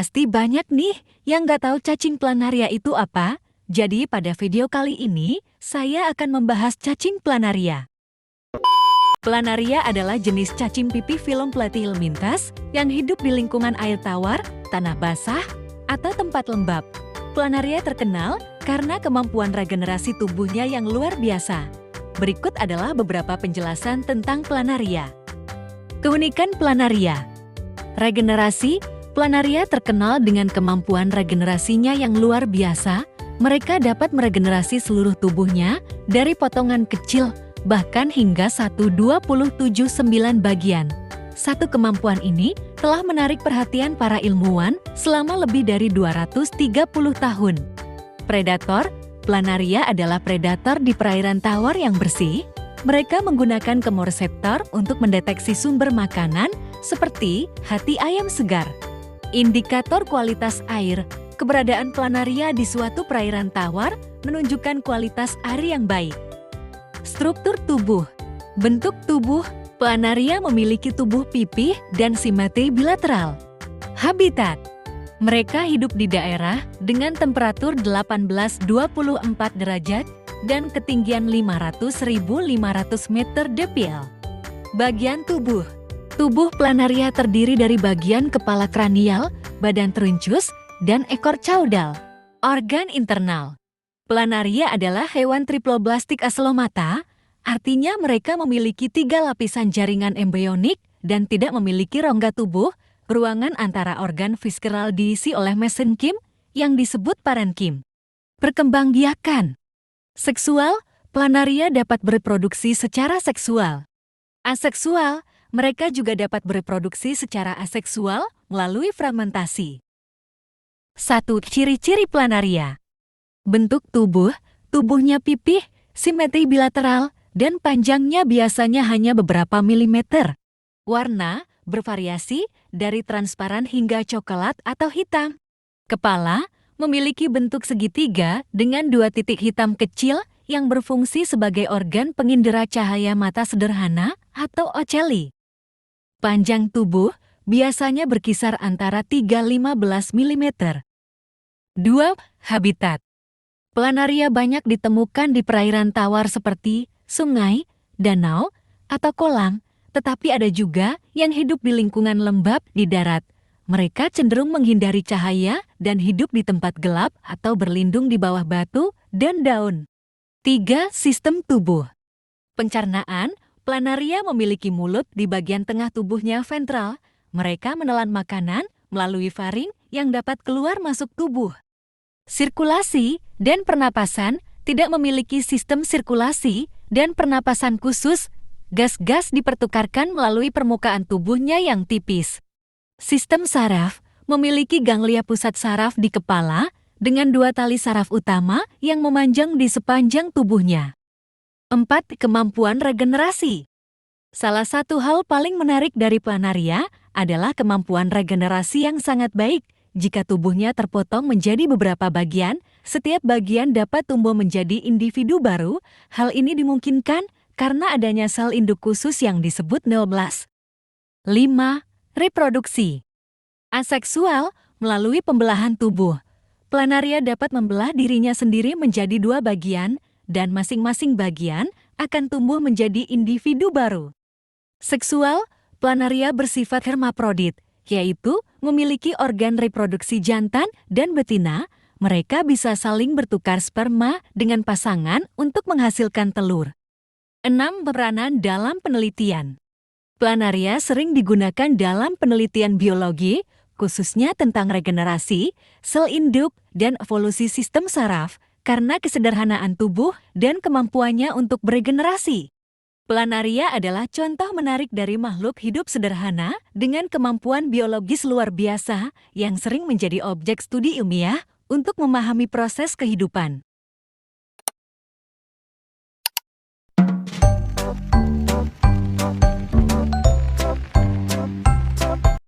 Pasti banyak nih yang nggak tahu cacing planaria itu apa. Jadi pada video kali ini, saya akan membahas cacing planaria. Planaria adalah jenis cacing pipih film platyhelminthes yang hidup di lingkungan air tawar, tanah basah, atau tempat lembab. Planaria terkenal karena kemampuan regenerasi tubuhnya yang luar biasa. Berikut adalah beberapa penjelasan tentang planaria. Keunikan planaria. Regenerasi. Planaria terkenal dengan kemampuan regenerasinya yang luar biasa. Mereka dapat meregenerasi seluruh tubuhnya dari potongan kecil, bahkan hingga 1,279 bagian. Satu kemampuan ini telah menarik perhatian para ilmuwan selama lebih dari 230 tahun. Predator. Planaria adalah predator di perairan tawar yang bersih. Mereka menggunakan kemoreseptor untuk mendeteksi sumber makanan seperti hati ayam segar. Indikator kualitas air. Keberadaan planaria di suatu perairan tawar menunjukkan kualitas air yang baik. Struktur tubuh. Bentuk tubuh. Planaria memiliki tubuh pipih dan simetri bilateral. Habitat. Mereka hidup di daerah dengan temperatur 18-24 derajat dan ketinggian 500-1500 meter dpl. Bagian tubuh. Tubuh planaria terdiri dari bagian kepala kranial, badan teruncus, dan ekor caudal. Organ internal. Planaria adalah hewan triploblastik aslomata, artinya mereka memiliki 3 lapisan jaringan embrionik dan tidak memiliki rongga tubuh. Ruangan antara organ visceral diisi oleh mesenkim yang disebut parenkim. Perkembangbiakan. Seksual. Planaria dapat bereproduksi secara seksual. Aseksual. Mereka juga dapat bereproduksi secara aseksual melalui fragmentasi. 1. Ciri-ciri planaria. Bentuk tubuh. Tubuhnya pipih, simetri bilateral, dan panjangnya biasanya hanya beberapa milimeter. Warna bervariasi dari transparan hingga coklat atau hitam. Kepala memiliki bentuk segitiga dengan 2 titik hitam kecil yang berfungsi sebagai organ pengindera cahaya mata sederhana atau oceli. Panjang tubuh biasanya berkisar antara 3-15 mm. 2. Habitat. Planaria banyak ditemukan di perairan tawar seperti sungai, danau, atau kolam, tetapi ada juga yang hidup di lingkungan lembab di darat. Mereka cenderung menghindari cahaya dan hidup di tempat gelap atau berlindung di bawah batu dan daun. 3. Sistem tubuh. Pencernaan. Planaria memiliki mulut di bagian tengah tubuhnya ventral. Mereka menelan makanan melalui faring yang dapat keluar masuk tubuh. Sirkulasi dan pernapasan. Tidak memiliki sistem sirkulasi dan pernapasan khusus. Gas-gas dipertukarkan melalui permukaan tubuhnya yang tipis. Sistem saraf. Memiliki ganglia pusat saraf di kepala dengan 2 tali saraf utama yang memanjang di sepanjang tubuhnya. 4. Kemampuan regenerasi. Salah satu hal paling menarik dari planaria adalah kemampuan regenerasi yang sangat baik. Jika tubuhnya terpotong menjadi beberapa bagian, setiap bagian dapat tumbuh menjadi individu baru. Hal ini dimungkinkan karena adanya sel induk khusus yang disebut neoblas. 5. Reproduksi. Aseksual melalui pembelahan tubuh. Planaria dapat membelah dirinya sendiri menjadi 2 bagian, dan masing-masing bagian akan tumbuh menjadi individu baru. Seksual. Planaria bersifat hermaprodit, yaitu memiliki organ reproduksi jantan dan betina. Mereka bisa saling bertukar sperma dengan pasangan untuk menghasilkan telur. 6. Peranan dalam penelitian. Planaria sering digunakan dalam penelitian biologi, khususnya tentang regenerasi, sel induk, dan evolusi sistem saraf, karena kesederhanaan tubuh dan kemampuannya untuk beregenerasi. Planaria adalah contoh menarik dari makhluk hidup sederhana dengan kemampuan biologis luar biasa yang sering menjadi objek studi ilmiah untuk memahami proses kehidupan.